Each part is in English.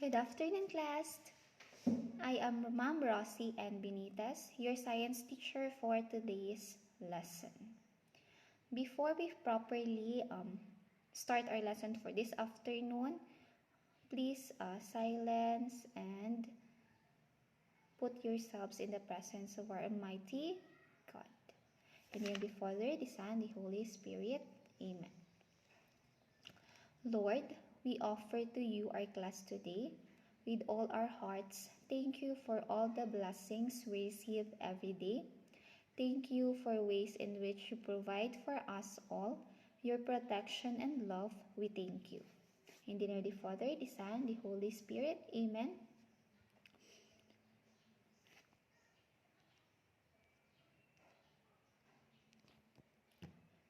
Good afternoon, class. I am Ma'am Rossi N. Benitez, your science teacher for today's lesson. Before we properly start our lesson for this afternoon, please silence and put yourselves in the presence of our Almighty God. In the name of the Father, the Son, the Holy Spirit. Amen. Lord, we offer to you our class today. With all our hearts, thank you for all the blessings we receive every day. Thank you for ways in which you provide for us all, your protection and love. We thank you. In the name of the Father, the Son, the Holy Spirit. Amen.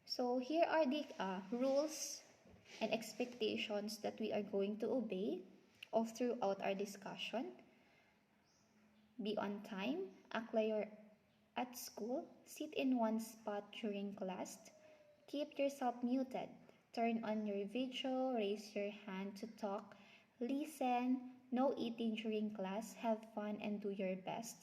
So here are the rules and expectations that we are going to obey all throughout our discussion. Be on time, act like you're at school, sit in one spot during class, keep yourself muted, turn on your video, raise your hand to talk, listen, no eating during class, have fun and do your best.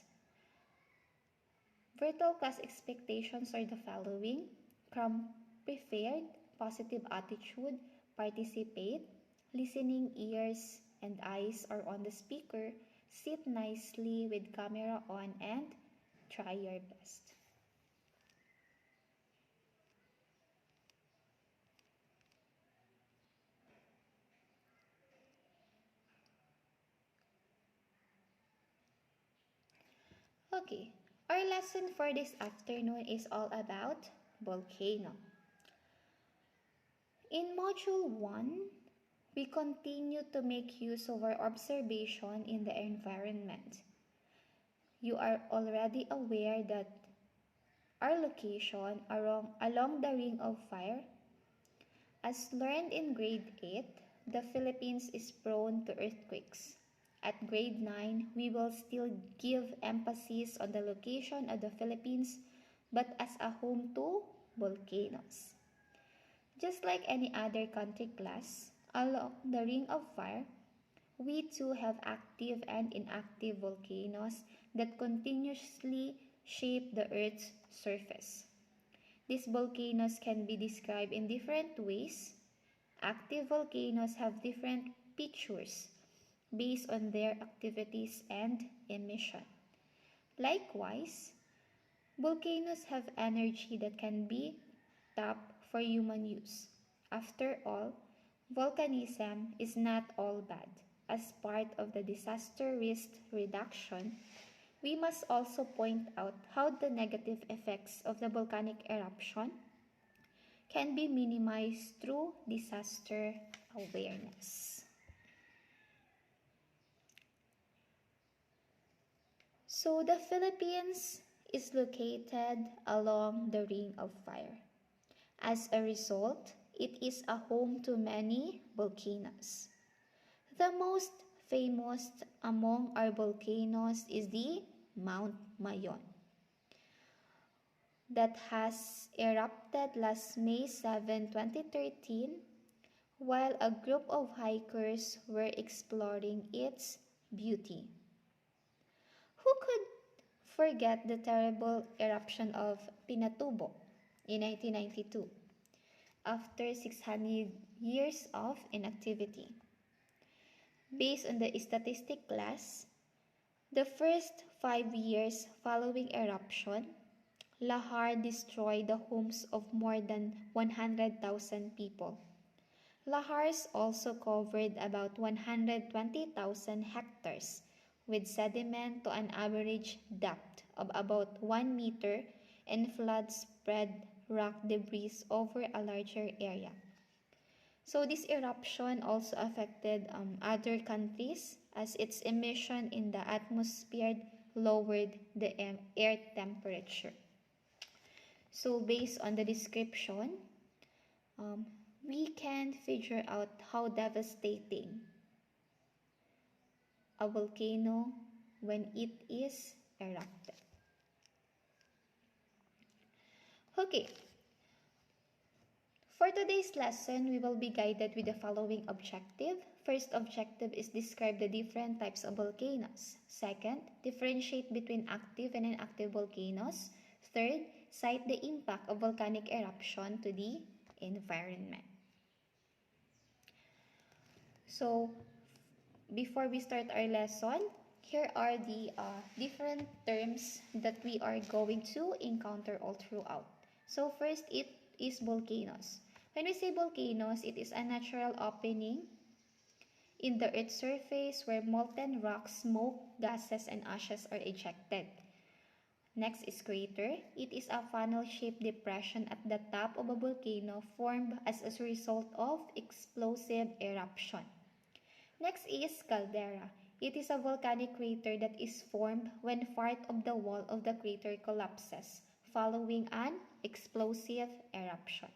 Virtual class expectations are the following: come prepared, positive attitude, participate, listening ears and eyes are on the speaker, sit nicely with camera on and try your best. Okay, our lesson for this afternoon is all about volcano. In Module 1, we continue to make use of our observation in the environment. You are already aware that our location along the Ring of Fire, as learned in grade 8, the Philippines is prone to earthquakes. At grade 9, we will still give emphasis on the location of the Philippines, but as a home to volcanoes. Just like any other country class, along the Ring of Fire, we too have active and inactive volcanoes that continuously shape the Earth's surface. These volcanoes can be described in different ways. Active volcanoes have different features based on their activities and emission. Likewise, volcanoes have energy that can be tapped for human use. After all, volcanism is not all bad. As part of the disaster risk reduction, we must also point out how the negative effects of the volcanic eruption can be minimized through disaster awareness. So the Philippines is located along the Ring of Fire. As a result, it is a home to many volcanoes. The most famous among our volcanoes is the Mount Mayon that has erupted last May 7, 2013, while a group of hikers were exploring its beauty. Who could forget the terrible eruption of Pinatubo in 1992, after 600 years of inactivity? Based on the statistic class, the first 5 years following eruption, Lahar destroyed the homes of more than 100,000 people. Lahars also covered about 120,000 hectares with sediment to an average depth of about 1 meter, and floods spread rock debris over a larger area. So this eruption also affected other countries as its emission in the atmosphere lowered the air temperature. So based on the description, we can figure out how devastating a volcano when it is erupted. Okay. For today's lesson, we will be guided with the following objective. First objective is describe the different types of volcanoes. Second, differentiate between active and inactive volcanoes. Third, cite the impact of volcanic eruption to the environment. So, before we start our lesson, here are the different terms that we are going to encounter all throughout. So first, it is volcanoes. When we say volcanoes, it is a natural opening in the Earth's surface where molten rock, smoke, gases, and ashes are ejected. Next is crater. It is a funnel-shaped depression at the top of a volcano formed as a result of explosive eruption. Next is caldera. It is a volcanic crater that is formed when part of the wall of the crater collapses following an explosive eruption.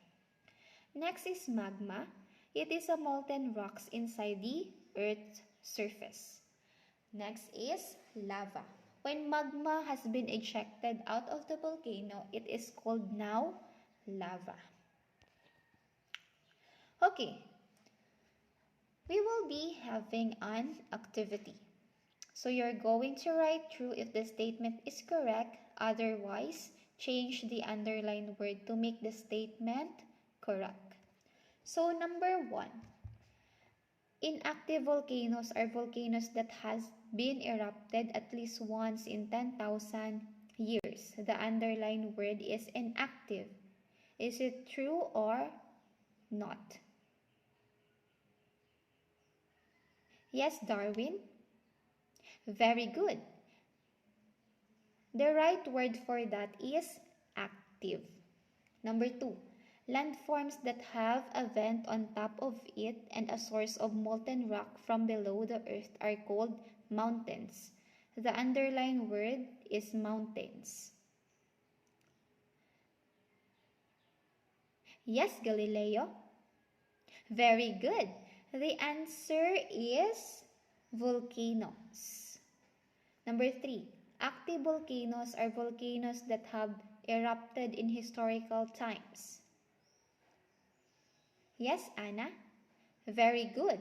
Next is magma. It is a molten rocks inside the Earth's surface. Next is lava. When magma has been ejected out of the volcano, it is called now lava. Okay. We will be having an activity. So you're going to write through if the statement is correct. Otherwise, change the underlined word to make the statement correct. So number 1. Inactive volcanoes are volcanoes that has been erupted at least once in 10,000 years. The underlined word is inactive. Is it true or not? Yes, Darwin. Very good. The right word for that is active. Number 2. Landforms that have a vent on top of it and a source of molten rock from below the earth are called mountains. The underlined word is mountains. Yes, Galileo. Very good. The answer is volcanoes. Number 3. Active volcanoes are volcanoes that have erupted in historical times. Yes, Anna? Very good.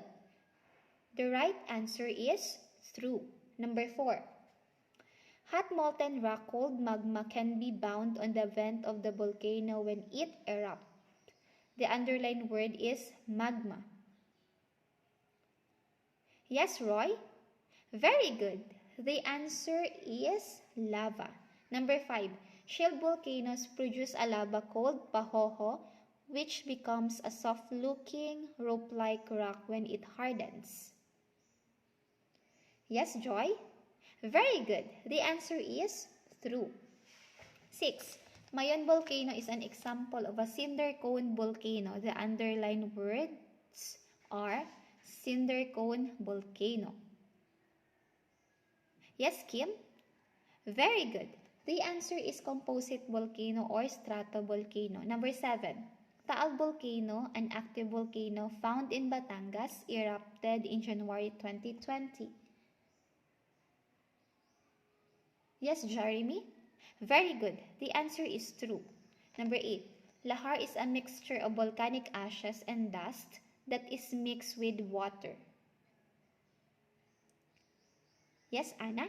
The right answer is true. Number 4. Hot molten rock called magma can be bound on the vent of the volcano when it erupts. The underlined word is magma. Yes, Roy? Very good. The answer is lava. Number 5. Shield volcanoes produce a lava called pahoho, which becomes a soft-looking rope-like rock when it hardens. Yes, Joy? Very good. The answer is true. 6. Mayon volcano is an example of a cinder cone volcano. The underlined words are cinder cone volcano. Yes, Kim? Very good. The answer is composite volcano or stratovolcano. Number 7. Taal volcano, an active volcano found in Batangas, erupted in January 2020. Yes, Jeremy? Very good. The answer is true. Number 8. Lahar is a mixture of volcanic ashes and dust that is mixed with water. Yes, Anna?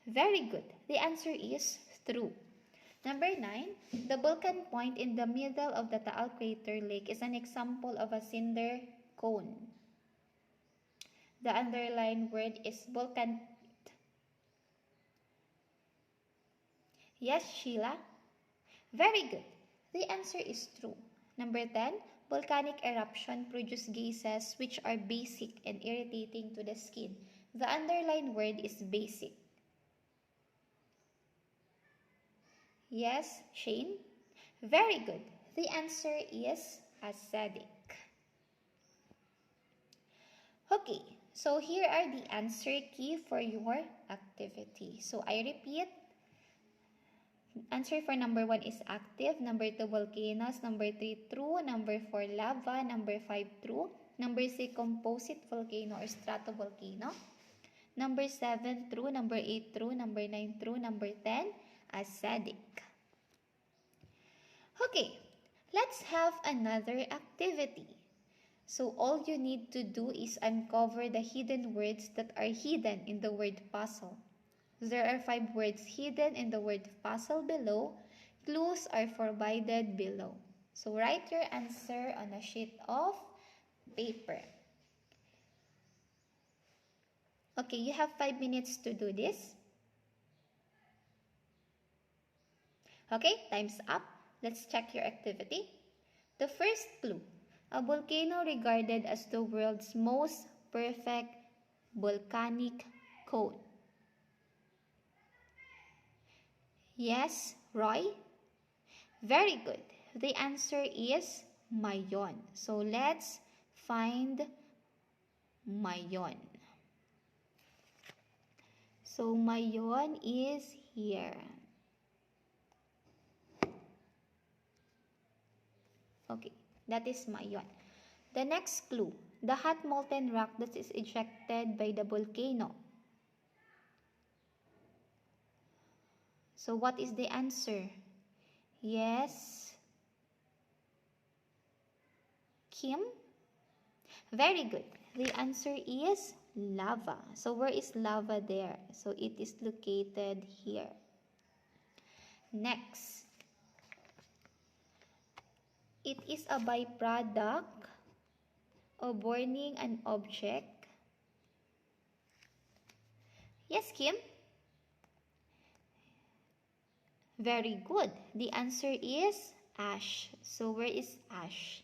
Very good. The answer is true. Number 9. The volcan point in the middle of the Taal crater lake is an example of a cinder cone. The underlined word is volcan. Yes, Sheila? Very good. The answer is true. Number 10. Volcanic eruption produce gases which are basic and irritating to the skin. The underlined word is basic. Yes, Shane? Very good. The answer is acidic. Okay, so here are the answer key for your activity. So I repeat, answer for number 1 is active, number 2 volcanoes, number 3 true, number 4 lava, number 5 true, number 6 composite volcano or stratovolcano, number 7 true, number 8 true, number 9 true, number 10 acidic. Okay, Let's have another activity. So all you need to do is uncover the hidden words that are hidden in the word puzzle. There are 5 words hidden in the word puzzle below. Clues are provided below. So write your answer on a sheet of paper. Okay, you have 5 minutes to do this. Okay, time's up. Let's check your activity. The first clue. A volcano regarded as the world's most perfect volcanic cone. Yes, Roy? Very good. The answer is Mayon. So let's find Mayon. So Mayon is here. Okay, that is Mayon. The next clue. The hot molten rock that is ejected by the volcano. So what is the answer? Yes. Kim? Very good. The answer is lava. So where is lava there? So it is located here. Next. It is a byproduct of burning an object. Yes, Kim? Very good. The answer is ash. So where is ash?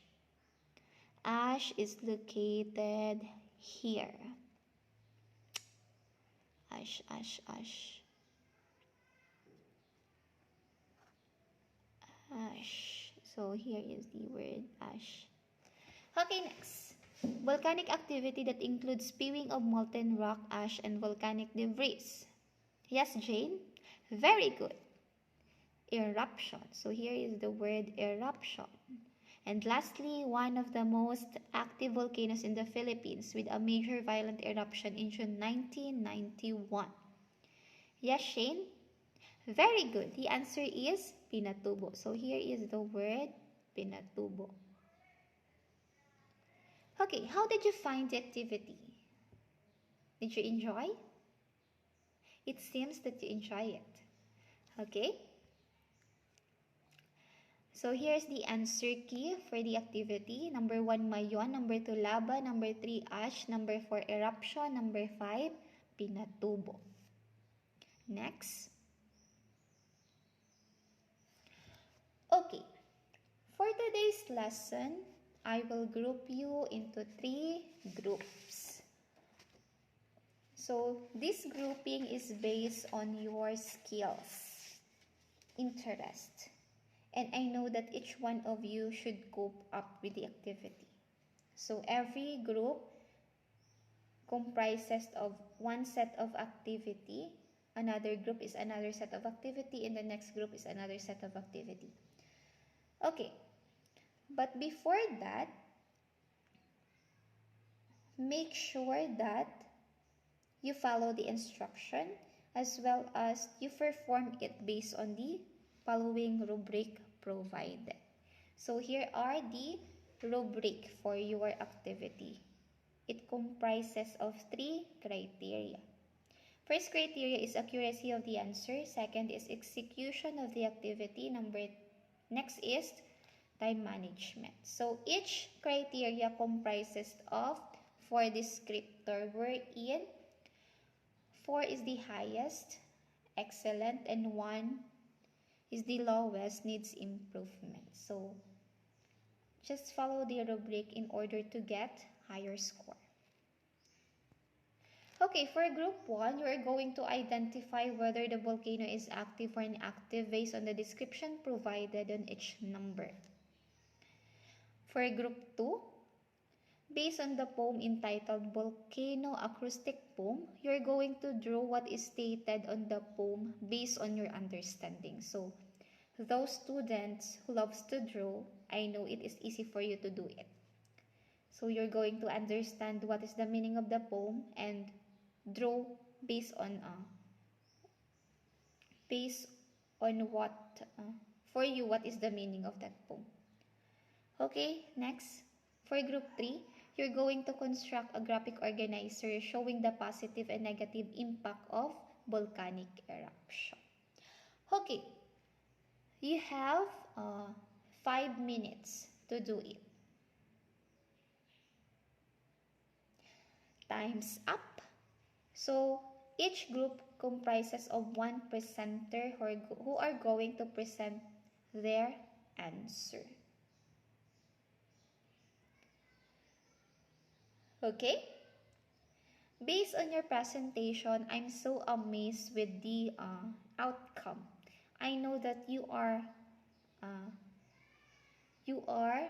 Ash is located here. Ash, ash, ash. Ash. So here is the word ash. Okay, next. Volcanic activity that includes spewing of molten rock, ash, and volcanic debris. Yes, Jane? Very good. Eruption. So here is the word eruption. And lastly, one of the most active volcanoes in the Philippines with a major violent eruption in June 1991. Yes, Shane? Very good. The answer is Pinatubo. So here is the word Pinatubo. Okay, how did you find the activity? Did you enjoy? It seems that you enjoy it. Okay? So here's the answer key for the activity. Number 1, Mayon. Number 2, Lava. Number 3, Ash. Number 4, Eruption. Number 5, Pinatubo. Next. Okay. For today's lesson, I will group you into 3 groups. So this grouping is based on your skills, interest. And I know that each one of you should cope up with the activity. So every group comprises of one set of activity, another group is another set of activity, and the next group is another set of activity. Okay, but before that, make sure that you follow the instruction as well as you perform it based on the following rubric provided. So here are the rubric for your activity. It comprises of 3 criteria. First criteria is accuracy of the answer. Second is execution of the activity. Next is time management. So each criteria comprises of 4 descriptors, wherein 4 is the highest, excellent, and 1 is the lowest, needs improvement. So just follow the rubric in order to get higher score. Okay, for group 1, you are going to identify whether the volcano is active or inactive based on the description provided on each number. For group 2, based on the poem entitled Volcano Acoustic Poem, you're going to draw what is stated on the poem based on your understanding. So, those students who loves to draw, I know it is easy for you to do it. So, you're going to understand what is the meaning of the poem and draw based on what for you what is the meaning of that poem. Okay, next. For group 3, you're going to construct a graphic organizer showing the positive and negative impact of volcanic eruption. Okay, you have 5 minutes to do it. Time's up. So each group comprises of one presenter who are going to present their answer. Okay? Based on your presentation, I'm so amazed with the outcome. I know that uh, you are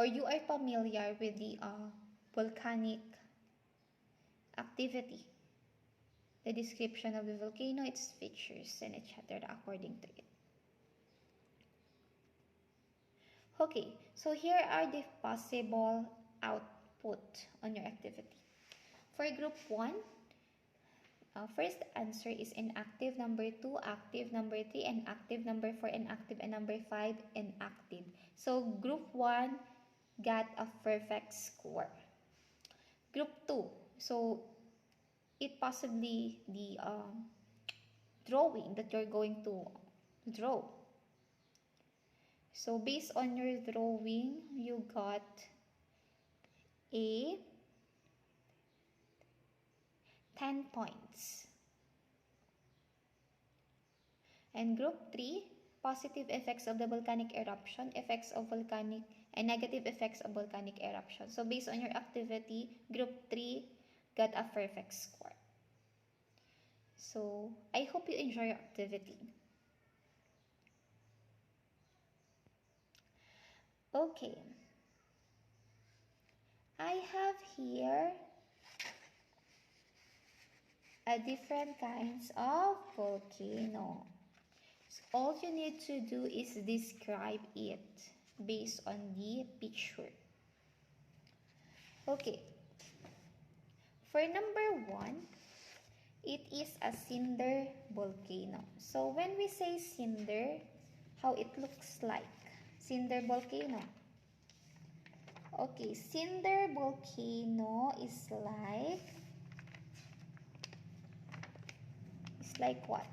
you are familiar with the volcanic activity, the description of the volcano, its features, and etc. according to it. Okay, so here are the possible output on your activity. For group 1, first answer is inactive, number 2 active, number 3 inactive, number 4 inactive, and number 5 inactive. So group 1 got a perfect score. Group 2, so it possibly the drawing that you're going to draw. So based on your drawing, you got a 10 points. And group 3, positive effects of the volcanic eruption, effects of volcanic and negative effects of volcanic eruption. So based on your activity, group 3 got a perfect score. So I hope you enjoy your activity. Okay. I have here a different kinds of volcano. So all you need to do is describe it based on the picture. Okay. For number 1, it is a cinder volcano. So when we say cinder, how it looks like? Cinder volcano. Okay, cinder volcano is like what?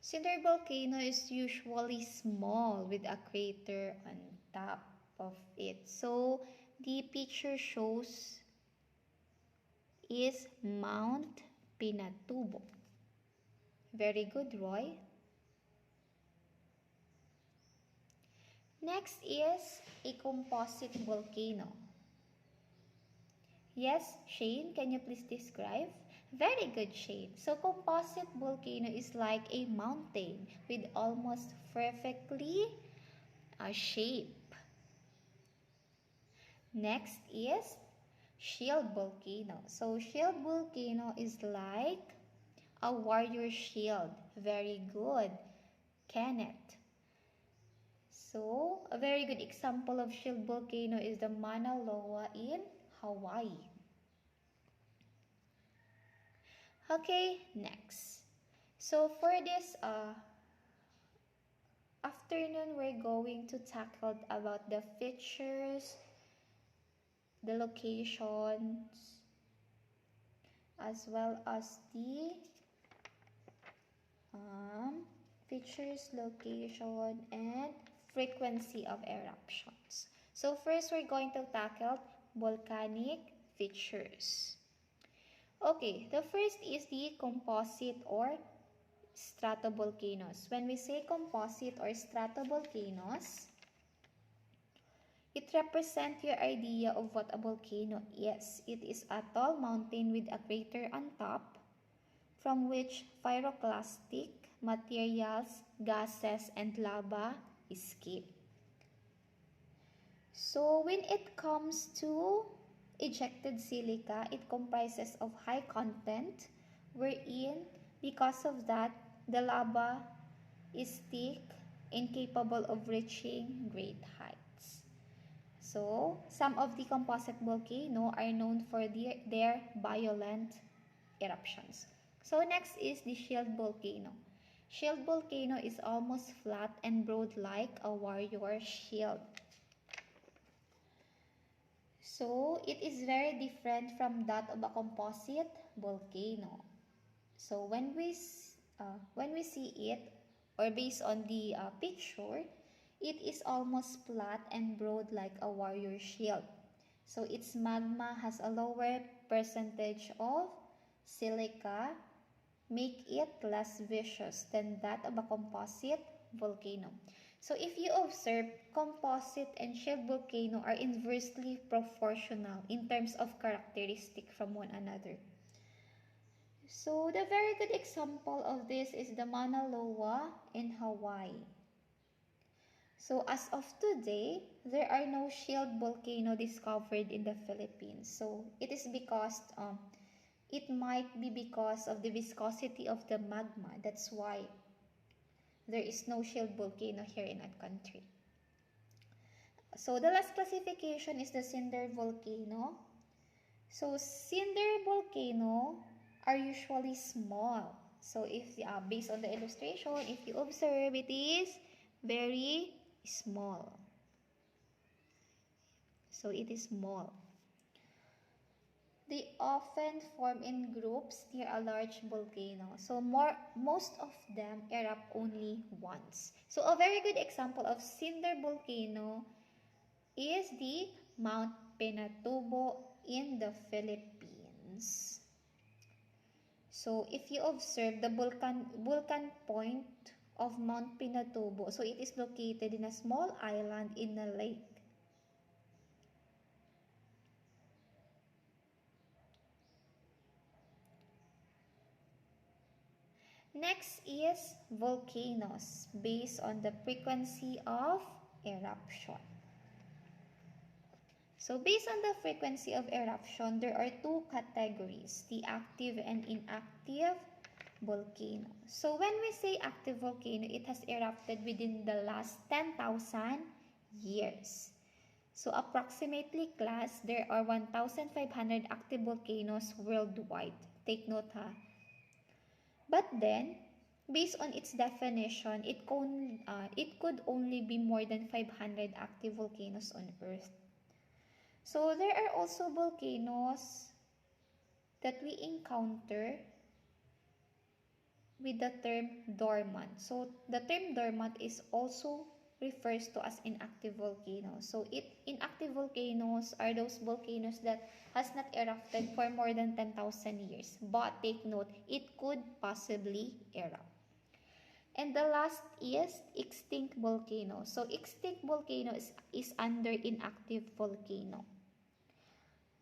Cinder volcano is usually small with a crater on top of it. So the picture shows is Mount Pinatubo. Very good, Roy. Next is a composite volcano. Yes, Shane, can you please describe? Very good, Shane. So composite volcano is like a mountain with almost perfectly a shape. Next is shield volcano. So shield volcano is like a warrior shield. Very good, Kenneth. So a very good example of shield volcano is the Mauna Loa in Hawaii. Okay, next. So for this afternoon, we're going to tackle about the features, the locations, as well as the features, location, and frequency of eruptions. So first, we're going to tackle volcanic features. Okay, the first is the composite or stratovolcanoes. When we say composite or stratovolcanoes, it represents your idea of what a volcano is. It is a tall mountain with a crater on top from which pyroclastic materials, gases, and lava escape. So when it comes to ejected silica, it comprises of high content, wherein because of that, the lava is thick, incapable of reaching great heights. So some of the composite volcanoes are known for their violent eruptions. So next is the shield volcano. Shield volcano is almost flat and broad like a warrior shield. So it is very different from that of a composite volcano. So when we see it, or based on the picture, it is almost flat and broad like a warrior shield. So its magma has a lower percentage of silica, make it less viscous than that of a composite volcano. So if you observe, composite and shield volcano are inversely proportional in terms of characteristic from one another. So the very good example of this is the Mauna Loa in Hawaii. So as of today, there are no shield volcano discovered in the Philippines. So it is because it might be because of the viscosity of the magma. That's why there is no shield volcano here in our country. So the last classification is the cinder volcano. So cinder volcano are usually small. So if based on the illustration, if you observe, it is very small. So it is small. They often form in groups near a large volcano. So most of them erupt only once. So a very good example of cinder volcano is the Mount Pinatubo in the Philippines. So if you observe the volcan point of Mount Pinatubo, so it is located in a small island in a lake. Next is volcanoes based on the frequency of eruption. So based on the frequency of eruption, there are two categories, the active and inactive volcano. So when we say active volcano, it has erupted within the last 10,000 years. So approximately, class, there are 1,500 active volcanoes worldwide. Take note, ha. But then, based on its definition, it could only be more than 500 active volcanoes on Earth. So there are also volcanoes that we encounter with the term dormant. So the term dormant is also refers to as inactive volcanoes. So inactive volcanoes are those volcanoes that has not erupted for more than 10,000 years. But take note, it could possibly erupt. And the last is extinct volcano. So extinct volcano is under inactive volcano.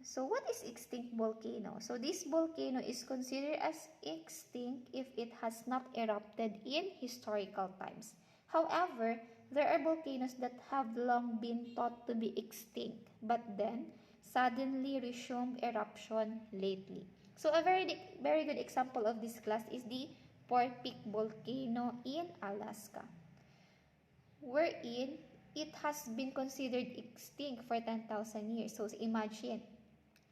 So what is extinct volcano? So this volcano is considered as extinct if it has not erupted in historical times. However, there are volcanoes that have long been thought to be extinct, but then suddenly resumed eruption lately. So a very good example of this class is the Four Peak volcano in Alaska, wherein it has been considered extinct for 10,000 years. So imagine.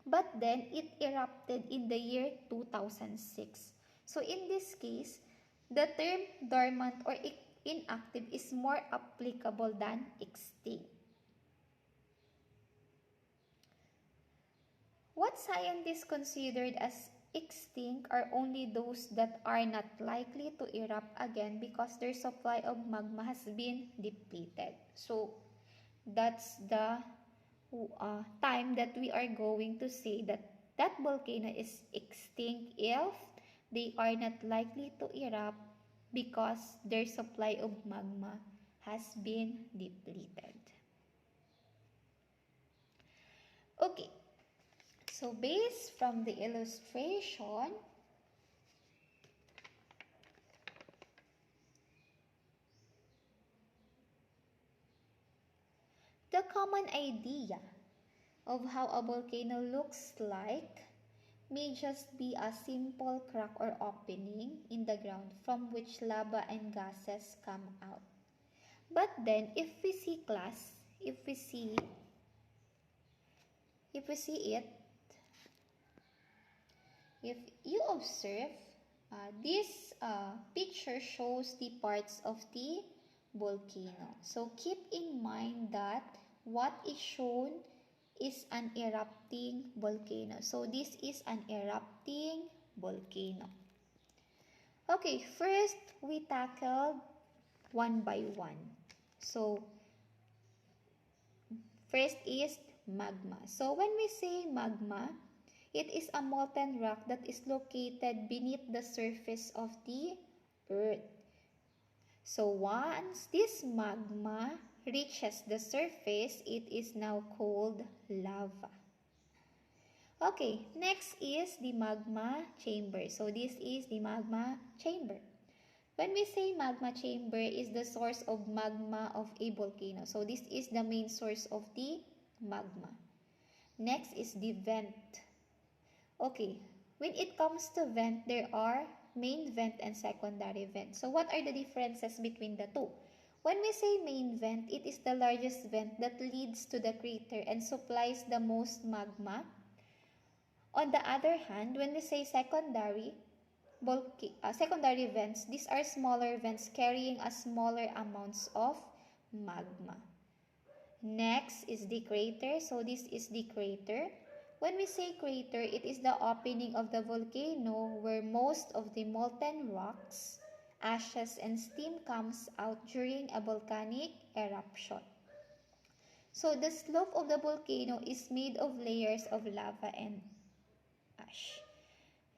But then it erupted in the year 2006. So in this case, the term dormant or inactive is more applicable than extinct. What scientists considered as extinct are only those that are not likely to erupt again because their supply of magma has been depleted. So that's the time that we are going to say that that volcano is extinct if they are not likely to erupt because their supply of magma has been depleted. Okay, so based from the illustration, the common idea of how a volcano looks like may just be a simple crack or opening in the ground from which lava and gases come out. But then if we see class, if we see it, if you observe, This picture shows the parts of the volcano. So keep in mind that what is shown is an erupting volcano. So this is an erupting volcano. Okay, first we tackled one by one. So first is magma. So when we say magma, it is a molten rock that is located beneath the surface of the earth. So once this magma reaches the surface, it is now called lava. Okay, next is the magma chamber. So this is the magma chamber. When we say magma chamber is the source of magma of a volcano. So this is the main source of the magma. Next is the vent. Okay, when it comes to vent, there are main vent and secondary vent. So what are the differences between the two? When we say main vent, it is the largest vent that leads to the crater and supplies the most magma. On the other hand, when we say secondary vents, these are smaller vents carrying a smaller amounts of magma. Next is the crater. So this is the crater. When we say crater, it is the opening of the volcano where most of the molten rocks, ashes, and steam comes out during a volcanic eruption. So the slope of the volcano is made of layers of lava and ash.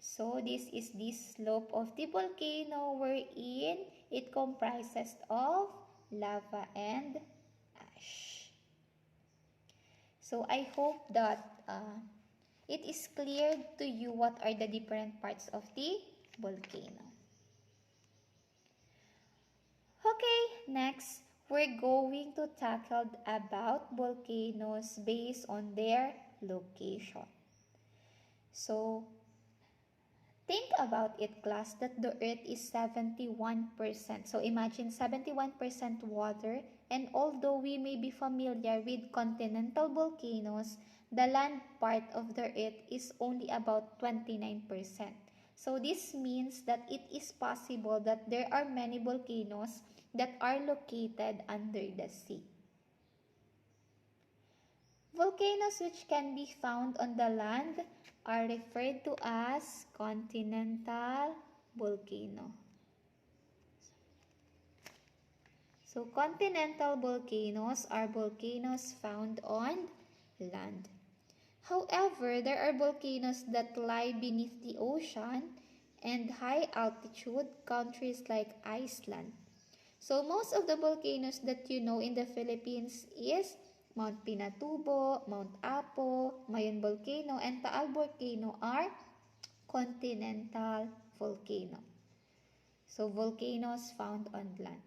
So this is the slope of the volcano wherein it comprises of lava and ash. So I hope that it is clear to you what are the different parts of the volcano. Okay, next we're going to tackle about volcanoes based on their location. So think about it, class, that the earth is 71%. So imagine 71% water, and although we may be familiar with continental volcanoes, the land part of the earth is only about 29%. So this means that it is possible that there are many volcanoes that are located under the sea. Volcanoes which can be found on the land are referred to as continental volcano. So continental volcanoes are volcanoes found on land. However, there are volcanoes that lie beneath the ocean and high altitude countries like Iceland. So most of the volcanoes that you know in the Philippines is Mount Pinatubo, Mount Apo, Mayon Volcano, and Taal Volcano are continental volcano. So volcanoes found on land.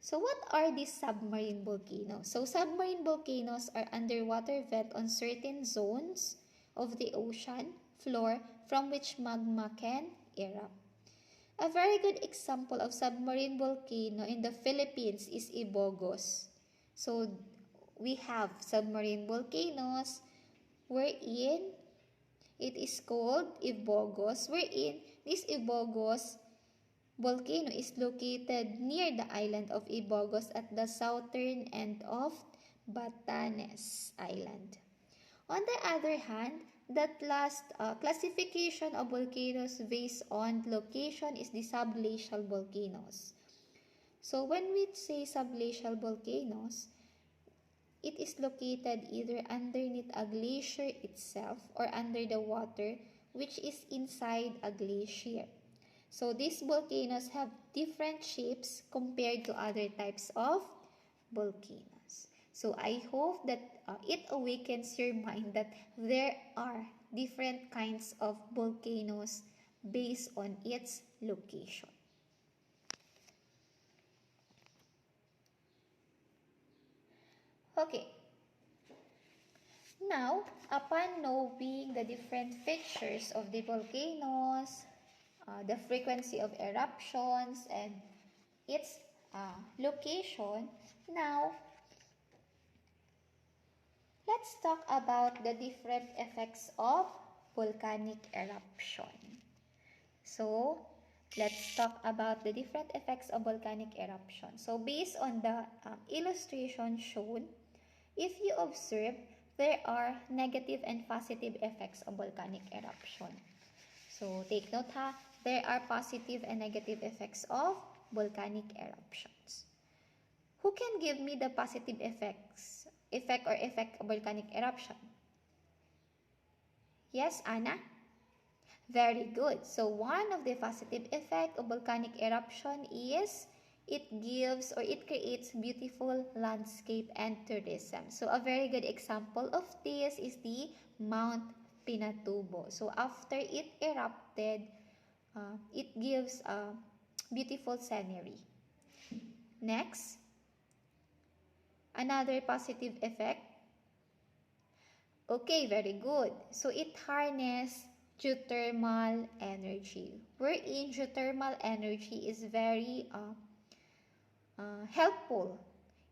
So what are these submarine volcanoes? So submarine volcanoes are underwater vent on certain zones of the ocean floor from which magma can erupt. A very good example of submarine volcano in the Philippines is Ibogos. So we have submarine volcanoes wherein it is called Ibogos, wherein this Ibogos volcano is located near the island of Ibogos at the southern end of Batanes Island. On the other hand, that last classification of volcanoes based on location is the subglacial volcanoes. So when we say subglacial volcanoes, it is located either underneath a glacier itself or under the water, which is inside a glacier. So these volcanoes have different shapes compared to other types of volcanoes. So I hope that it awakens your mind that there are different kinds of volcanoes based on its location. Okay. Now, upon knowing the different features of the volcanoes, the frequency of eruptions, and its location, now let's talk about the different effects of volcanic eruption. So, let's talk about the different effects of volcanic eruption. So based on the illustration shown, if you observe, there are negative and positive effects of volcanic eruption. So take note ha, there are positive and negative effects of volcanic eruptions. Who can give me the positive effect of volcanic eruption? Yes, Anna? Very good. So one of the positive effect of volcanic eruption is it gives or it creates beautiful landscape and tourism. So a very good example of this is the Mount Pinatubo. So after it erupted, it gives a beautiful scenery. Next, another positive effect. Okay, very good. So it harnesses geothermal energy, wherein geothermal energy is very helpful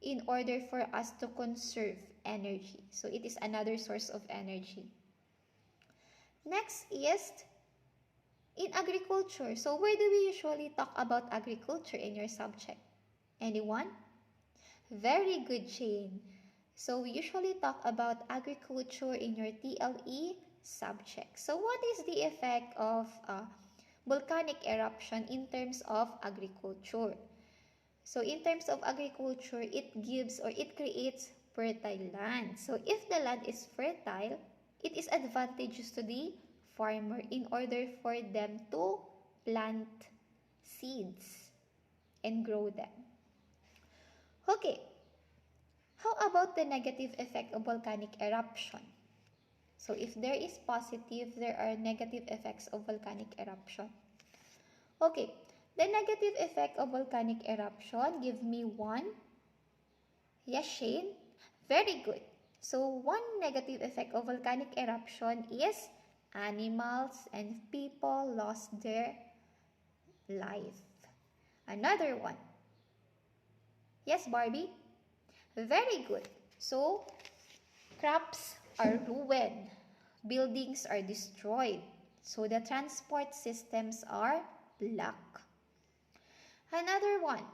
in order for us to conserve energy. So it is another source of energy. Next is in agriculture. So where do we usually talk about agriculture in your subject? Anyone? Very good, Jane. So we usually talk about agriculture in your TLE subject. So what is the effect of volcanic eruption in terms of agriculture? So in terms of agriculture, it gives or it creates fertile land. So if the land is fertile, it is advantageous to the farmer in order for them to plant seeds and grow them. Okay, how about the negative effect of volcanic eruption? So if there is positive, there are negative effects of volcanic eruption. Okay, the negative effect of volcanic eruption, give me one. Yes, Shane? Very good. So one negative effect of volcanic eruption is animals and people lost their life. Another one. Yes, Barbie? Very good. So, crops are ruined. Buildings are destroyed. So, the transport systems are blocked. Another one.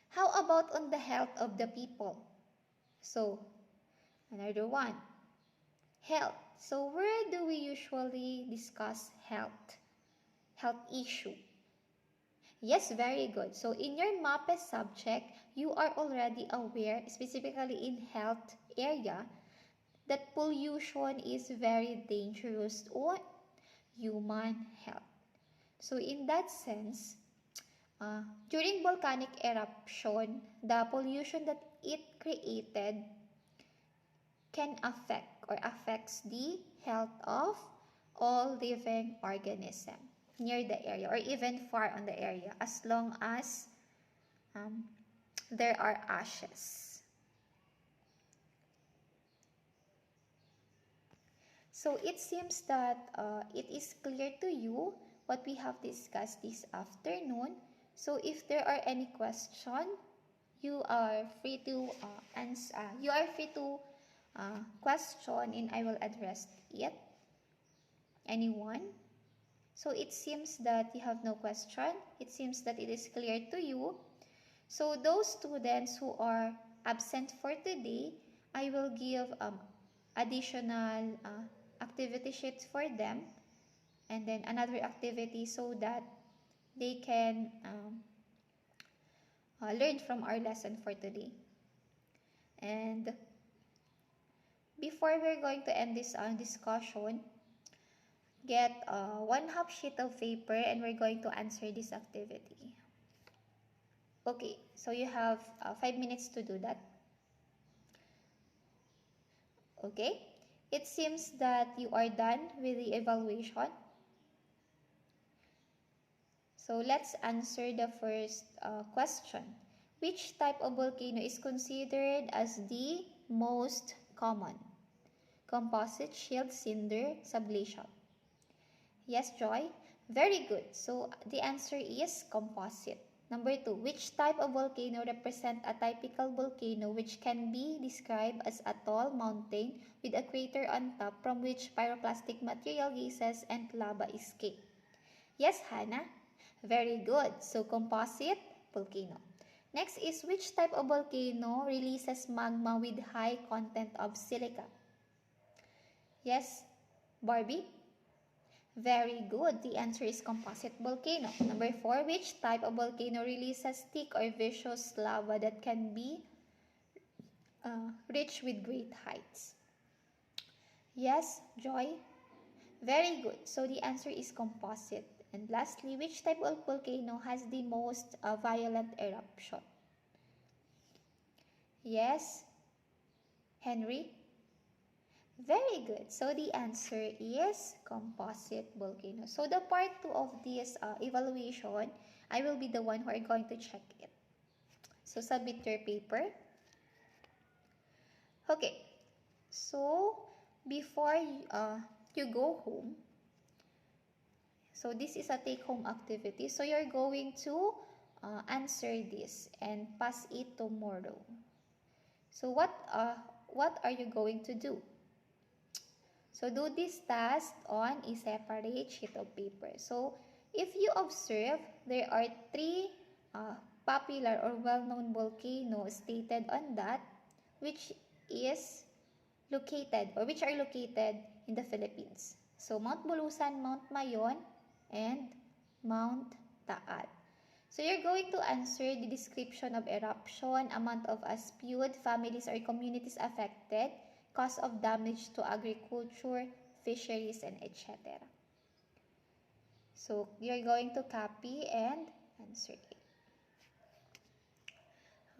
How about on the health of the people? So, another one. Health. So, where do we usually discuss health? Health issue. Yes, very good. So in your MAPE subject, you are already aware, specifically in health area, that pollution is very dangerous on human health. So in that sense, during volcanic eruption, the pollution that it created can affect or affects the health of all living organisms near the area or even far on the area, as long as there are ashes. So it seems that it is clear to you what we have discussed this afternoon. So if there are any question, you are free to answer. You are free to question, and I will address it. Anyone? So it seems that you have no question. It seems that it is clear to you. So those students who are absent for today, I will give additional activity sheets for them, and then another activity so that they can learn from our lesson for today. And before we're going to end this discussion, get 1/2 sheet of paper and we're going to answer this activity. Okay, so you have 5 minutes to do that. Okay, it seems that you are done with the evaluation. So let's answer the first question. Which type of volcano is considered as the most common? Composite, shield, cinder, sublation. Yes, Joy? Very good. So the answer is composite. Number 2, which type of volcano represent a typical volcano which can be described as a tall mountain with a crater on top from which pyroclastic material gases and lava escape? Yes, Hannah. Very good. So, composite volcano. Next is which type of volcano releases magma with high content of silica? Yes, Barbie? Very good. The answer is composite volcano. Number 4, which type of volcano releases thick or viscous lava that can be reached with great heights? Yes, Joy? Very good. So the answer is composite. And lastly, which type of volcano has the most violent eruption? Yes, Henry? Very good. So the answer is composite volcano. So the part 2 of this evaluation, I will be the one who are going to check it. So submit your paper. Okay. So before you go home, so this is a take-home activity. So you're going to answer this and pass it tomorrow. So what are you going to do? So do this task on a separate sheet of paper. So if you observe, there are 3 popular or well-known volcanoes stated on that, which are located in the Philippines. So Mount Bulusan, Mount Mayon, and Mount Taal. So you're going to answer the description of eruption, amount of spewed, families or communities affected, cause of damage to agriculture, fisheries, and etc. So you're going to copy and answer it.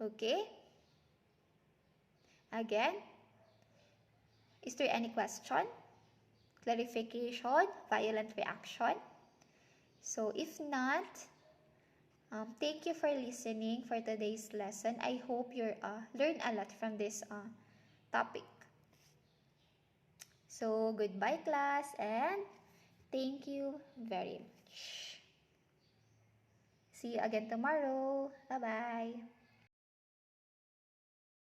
Okay? Again, is there any question, clarification, violent reaction? So if not, thank you for listening for today's lesson. I hope you learn a lot from this topic. So goodbye class and thank you very much. See you again tomorrow. Bye-bye.